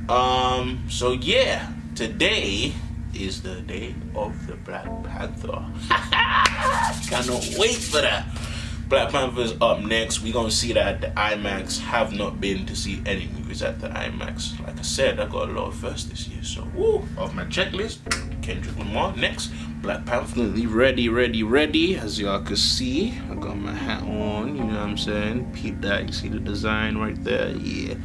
So yeah, today is the day of the Black Panther. Cannot wait for that. Black Panther's up next. We're gonna see that at the IMAX. Have not been to see any movies at the IMAX. Like I said, I got a lot of first this year. So off my checklist, Kendrick Lamar next. Black Panther. Ready. As y'all can see, I got my hat on. You know what I'm saying? Peep that. You see the design right there? Yeah.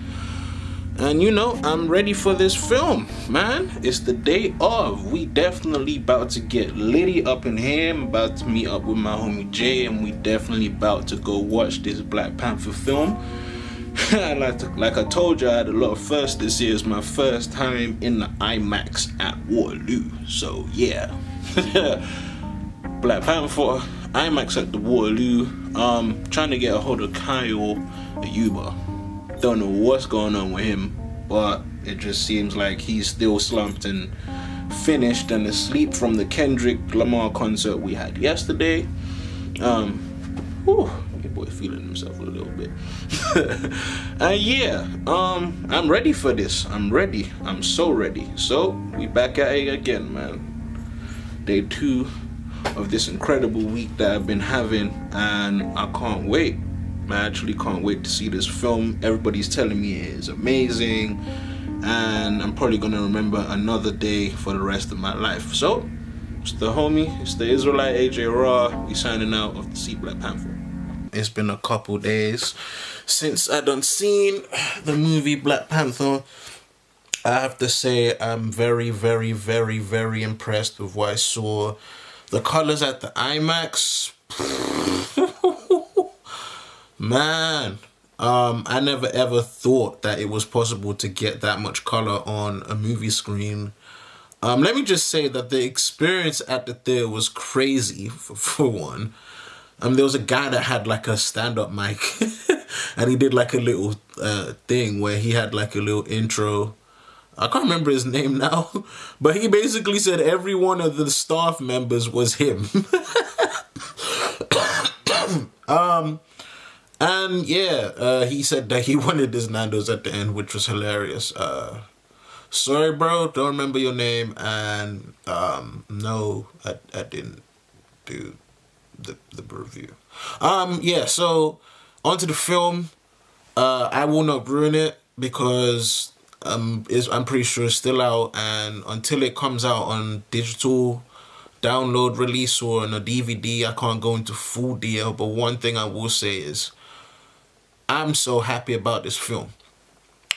And I'm ready for this film, man. It's the day of. We definitely about to get litty up in here. I'm about to meet up with my homie Jay, and we definitely about to go watch this Black Panther film. like I told you, I had a lot of first this year. It's my first time in the IMAX at Waterloo. So yeah. Black Panther, IMAX at the Waterloo. Trying to get a hold of Kyle Ayuba. Don't know what's going on with him, but it just seems like he's still slumped and finished and asleep from the Kendrick Lamar concert we had yesterday. Your boy feeling himself a little bit. I'm ready for this. I'm ready. I'm so ready. So we back at it again, man. Day 2 of this incredible week that I've been having, and I can't wait. I actually can't wait to see this film. Everybody's telling me it is amazing, and I'm probably gonna remember another day for the rest of my life. So it's the homie, it's the Israelite AJ Raw. We signing out of the See Black Panther. It's been a couple days since I done seen the movie Black Panther. I have to say I'm very, very, very, very impressed with what I saw. The colors at the IMAX. Man, I never ever thought that it was possible to get that much color on a movie screen. Let me just say that the experience at the theater was crazy, for one. There was a guy that had like a stand-up mic and he did like a little thing where he had like a little intro. I can't remember his name now, but he basically said every one of the staff members was him. And yeah, he said that he wanted his Nando's at the end, which was hilarious. Sorry, bro, don't remember your name, and no, I didn't do the review. Yeah, so onto the film. I will not ruin it because I'm pretty sure it's still out, and until it comes out on digital download release or on a DVD, I can't go into full detail. But one thing I will say is, I'm so happy about this film.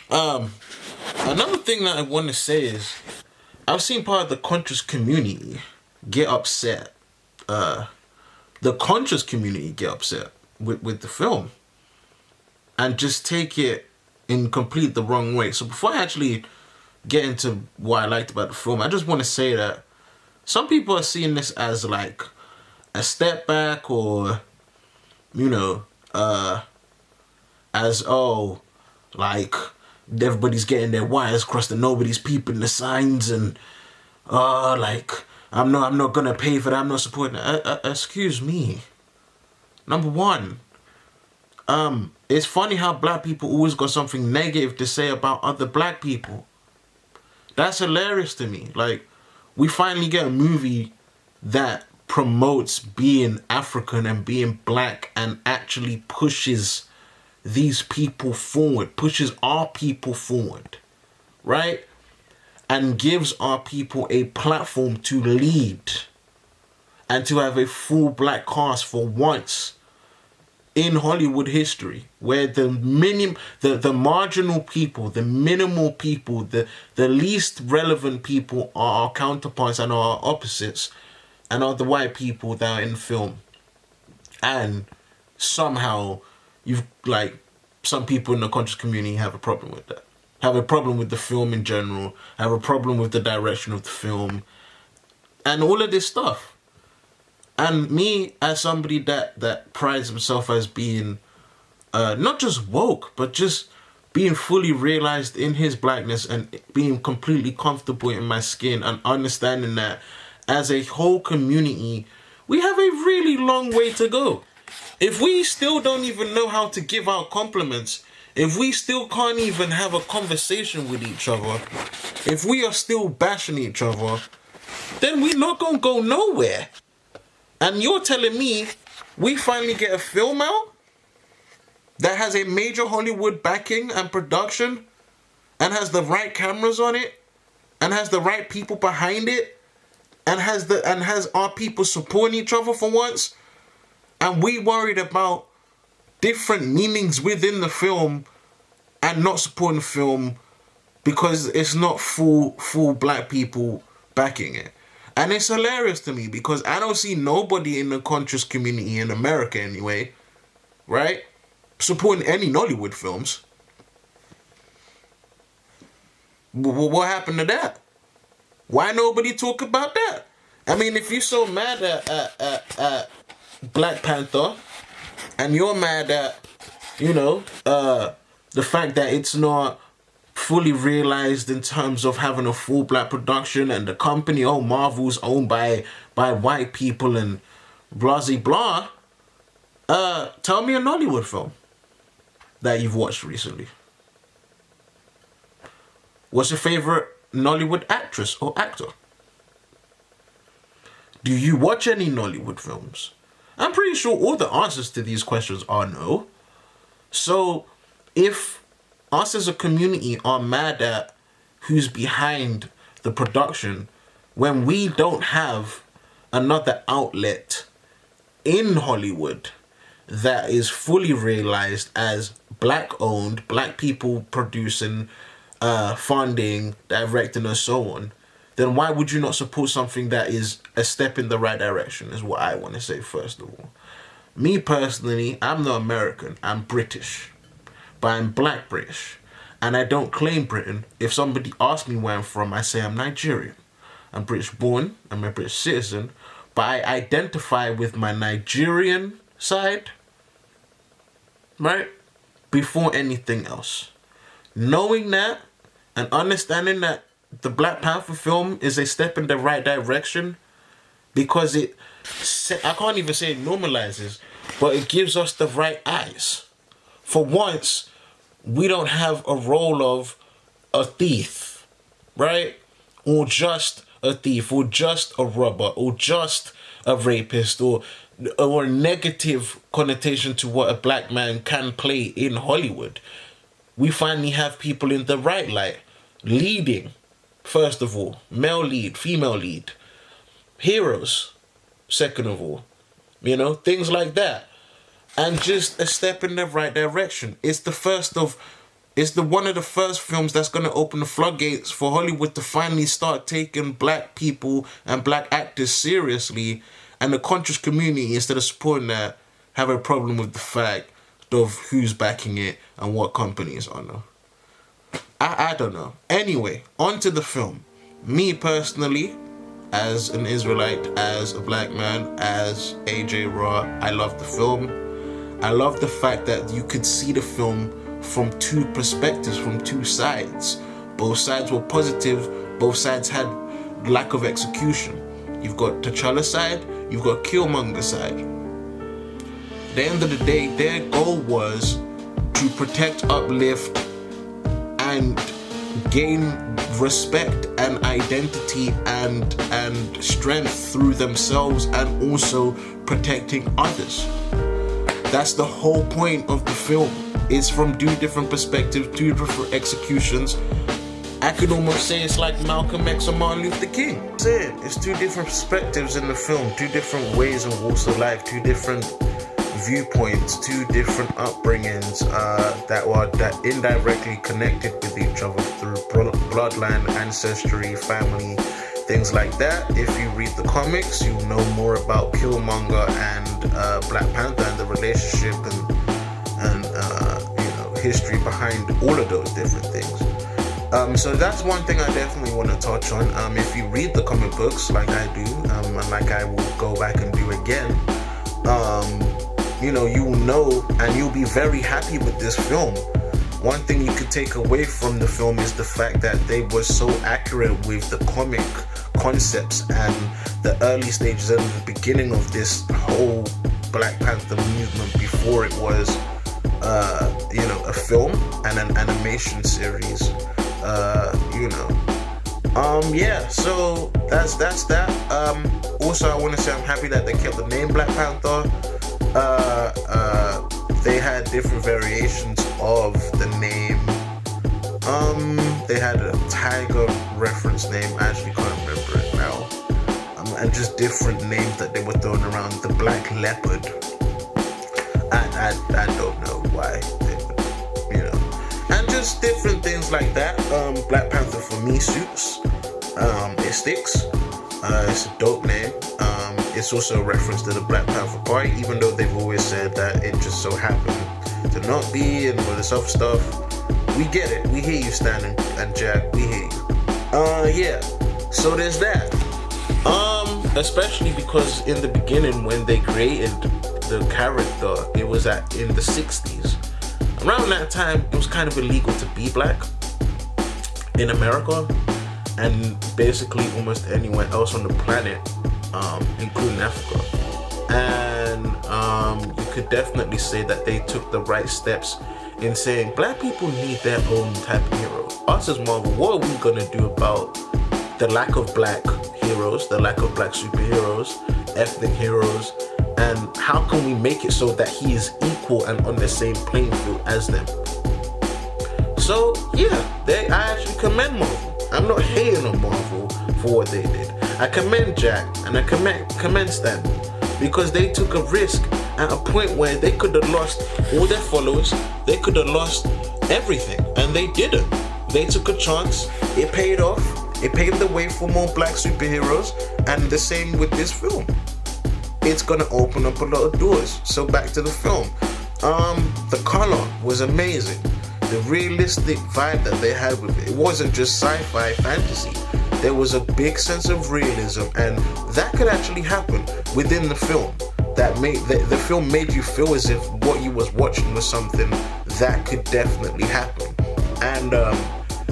Another thing that I want to say is, I've seen part of the conscious community get upset. The conscious community get upset with the film and just take it in complete the wrong way. So before I actually get into what I liked about the film, I just want to say that some people are seeing this as like a step back, or as like everybody's getting their wires crossed and nobody's peeping the signs, and like I'm not gonna pay for that, I'm not supporting it. Excuse me. Number one, it's funny how black people always got something negative to say about other black people. That's hilarious to me. Like, we finally get a movie that promotes being African and being black and actually pushes these people forward, pushes our people forward, right? And gives our people a platform to lead and to have a full black cast for once in Hollywood history, where the marginal people, the minimal people, the least relevant people are our counterparts and our opposites, and are the white people that are in film. And somehow you've, like, some people in the conscious community have a problem with that. Have a problem with the film in general, have a problem with the direction of the film, and all of this stuff. And me, as somebody that prides himself as being not just woke, but just being fully realized in his blackness and being completely comfortable in my skin, and understanding that as a whole community, we have a really long way to go. If we still don't even know how to give out compliments, if we still can't even have a conversation with each other, if we are still bashing each other, then we're not gonna go nowhere. And you're telling me we finally get a film out that has a major Hollywood backing and production and has the right cameras on it and has the right people behind it and has our people supporting each other for once, and we worried about different meanings within the film and not supporting the film because it's not full black people backing it. And it's hilarious to me because I don't see nobody in the conscious community in America anyway, right, supporting any Nollywood films. What happened to that? Why nobody talk about that? I mean, if you're so mad at Black Panther, and you're mad at, the fact that it's not fully realized in terms of having a full black production, and the company, Marvel's owned by white people and blah blah. Tell me a Nollywood film that you've watched recently. What's your favorite Nollywood actress or actor? Do you watch any Nollywood films? I'm pretty sure all the answers to these questions are no. So if us as a community are mad at who's behind the production when we don't have another outlet in Hollywood that is fully realized as black owned, black people producing, funding, directing, and so on, then why would you not support something that is a step in the right direction, is what I want to say first of all. Me personally, I'm not American, I'm British. But I'm black British. And I don't claim Britain. If somebody asks me where I'm from, I say I'm Nigerian. I'm British born, I'm a British citizen, but I identify with my Nigerian side, right, before anything else. Knowing that and understanding that the Black Panther film is a step in the right direction because I can't even say it normalizes, but it gives us the right eyes. For once, we don't have a role of a thief, right? Or just a thief, or just a robber, or just a rapist, or a negative connotation to what a black man can play in Hollywood. We finally have people in the right light, leading, first of all, male lead, female lead, heroes, second of all, things like that. And just a step in the right direction. It's one of the first films that's going to open the floodgates for Hollywood to finally start taking black people and black actors seriously, and the conscious community, instead of supporting that, have a problem with the fact of who's backing it and what companies are now. I don't know. Anyway, on to the film. Me personally, as an Israelite, as a black man, as AJ Raw, I love the film. I love the fact that you could see the film from two perspectives, from two sides. Both sides were positive, both sides had lack of execution. You've got T'Challa's side, you've got Killmonger's side. At the end of the day, their goal was to protect, uplift, and gain respect and identity and strength through themselves, and also protecting others. That's the whole point of the film. It's from two different perspectives, two different executions. I could almost say it's like Malcolm X or Martin Luther King. It's two different perspectives in the film, two different ways and walks of life, two different viewpoints, two different upbringings that indirectly connected with each other through bloodline, ancestry, family, things like that. If you read the comics, you know more about Killmonger and Black Panther and the relationship and history behind all of those different things. So that's one thing I definitely want to touch on. If you read the comic books like I do, and like I will go back and do again, you will know and you'll be very happy with this film. One thing you could take away from the film is the fact that they were so accurate with the comic concepts and the early stages and the beginning of this whole Black Panther movement before it was a film and an animation series. Yeah, so that's that. Also, I want to say I'm happy that they kept the name Black Panther. They had different variations of the name. They had a tiger reference name. I actually can't remember it now. And just different names that they were throwing around. The Black Leopard. I don't know why they would, and just different things like that. Black Panther for me suits. It sticks. It's a dope name. It's also a reference to the Black Panther Party, even though they've always said that it just so happened to not be, and all this other stuff. We get it. We hear you, Stan and Jack. We hear you. Yeah. So there's that. Especially because in the beginning, when they created the character, it was in the 60s. Around that time, it was kind of illegal to be black in America, and basically almost anywhere else on the planet, including Africa. And you could definitely say that they took the right steps in saying black people need their own type of hero. Us as Marvel, what are we gonna do about the lack of black heroes, the lack of black superheroes, ethnic heroes, and how can we make it so that he is equal and on the same playing field as them? So yeah, I actually commend Marvel. I'm not hating on Marvel for what they did. I commend Jack and I commend Stan, because they took a risk at a point where they could have lost all their followers, they could have lost everything, and they didn't. They took a chance, it paid off, it paved the way for more black superheroes, and the same with this film. It's gonna open up a lot of doors. So back to the film. The color was amazing. The realistic vibe that they had with it wasn't just sci-fi fantasy. There was a big sense of realism, and that could actually happen within the film. That made the film made you feel as if what you was watching was something that could definitely happen, and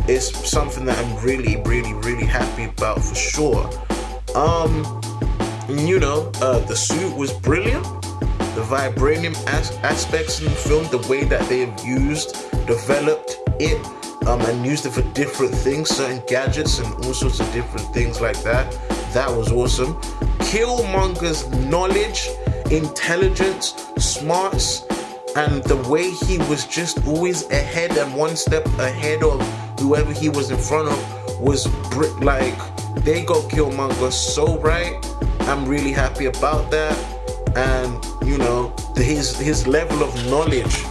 it's something that I'm really, really, really happy about for sure. The suit was brilliant. The vibranium aspects in the film, the way that they have developed it, and used it for different things, certain gadgets and all sorts of different things like that. That was awesome. Killmonger's knowledge, intelligence, smarts, and the way he was just always ahead and one step ahead of whoever he was in front of was like, they got Killmonger so right. I'm really happy about that. And his level of knowledge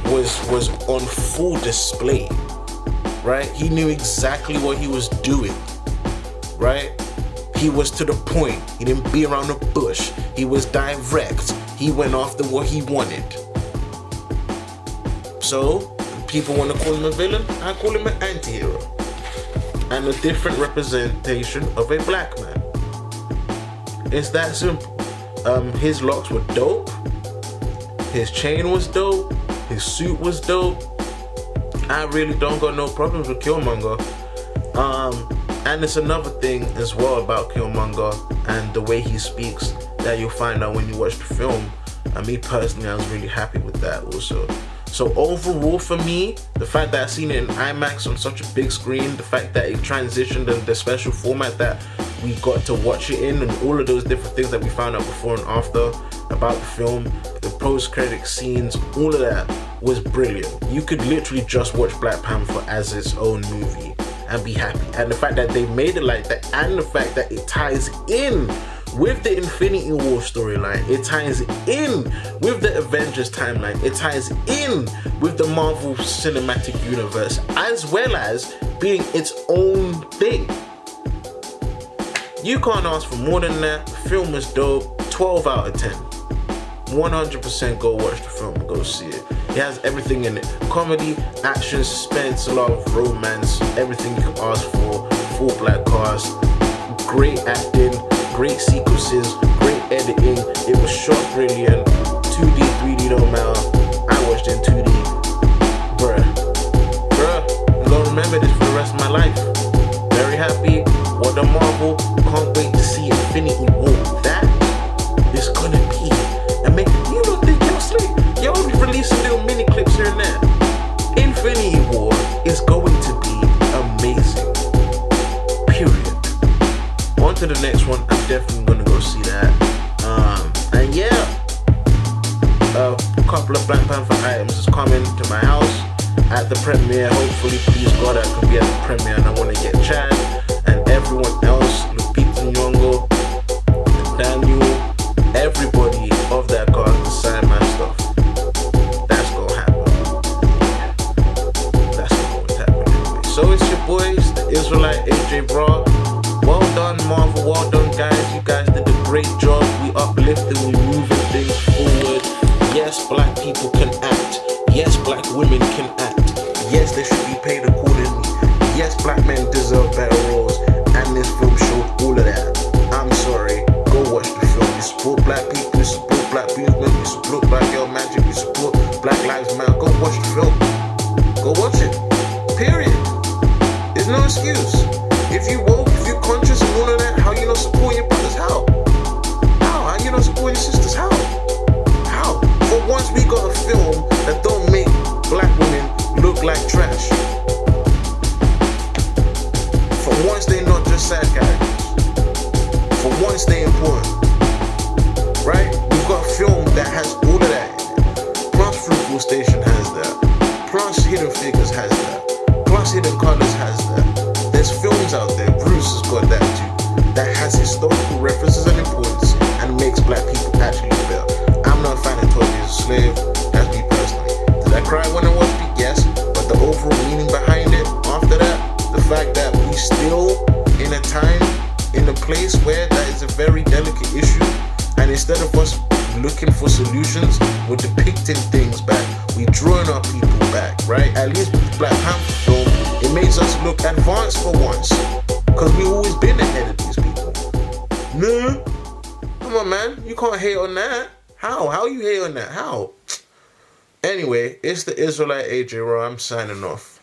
was on full display, right? He knew exactly what he was doing, right? He was to the point. He didn't be around the bush. He was direct. He went after what he wanted. So people want to call him a villain, I call him an anti-hero, and a different representation of a black man. It's that simple. His locks were dope. His chain was dope. His suit was dope. I really don't got no problems with Killmonger. And it's another thing as well about Killmonger and the way he speaks that you'll find out when you watch the film. And me personally, I was really happy with that also. So overall for me, the fact that I seen it in IMAX on such a big screen, the fact that it transitioned in the special format that we got to watch it in, and all of those different things that we found out before and after about the film, the post-credit scenes, all of that was brilliant. You could literally just watch Black Panther as its own movie and be happy. And the fact that they made it like that, and the fact that it ties in with the Infinity War storyline, it ties in with the Avengers timeline, it ties in with the Marvel Cinematic Universe, as well as being its own thing. You can't ask for more than that. The film was dope. 12 out of 10. 100% go watch the film, go see it. It has everything in it. Comedy, action, suspense, a lot of romance, everything you can ask for. Full black cast, great acting, great sequences, great editing. It was shot brilliant. 2D, 3D don't matter. I watched it in 2D. Bruh, I'm gonna remember this for the rest of my life. Very happy. What the Marvel, can't wait to see Infinity War. That is gonna be amazing. You don't think y'all sleep? Y'all be releasing little mini clips premiere. Hopefully, please God, I could be at the premiere, and I want to get Chad and everyone else, Lupita Nyong'o, Daniel, everybody of that cast to sign my stuff. That's gonna happen. That's gonna happen anyway. So it's your boys, the Israelite AJ Bra. Well done, Marvel. Well done, guys. You guys did a great job. We uplifting, we moving things forward. Yes, black people can act. Yes, black women can act. Yes, they should be paid accordingly. Yes, black men deserve better roles. And this film showed all of that. I'm sorry. Go watch the film. You support black people. You support black movement. You support black girl magic. You support Black Lives Matter. Go watch the film. Go watch it. Period. There's no excuse. If you woke, if you're conscious and all of that, how you not support your brothers? How? How you not support your sisters? How? For once we got a film that don't make black women look like trash. For once they not just sad characters. For once they important. Right? We've got a film that has all of that in it. Plus Fruitful Station has that. Plus Hidden Figures has that. Plus Hidden Colors has that. There's films out there, Bruce has got that too, that has historical references and importance and makes black people actually better. I'm not a fan of 12 Years a Slave, that's me personally. Did I cry when I watched it? Yes, but the overall meaning behind it, after that, the fact that we still in a time, in a place where that is a very delicate issue, and instead of us looking for solutions, we're depicting things back, we're drawing our people back, right? At least with the Black Panther film, it makes us look advanced for once, because we've always been ahead of these people. No, come on, man, you can't hate on that. How you hate on that? How? Anyway, it's the Israelite AJ Raw. I'm signing off.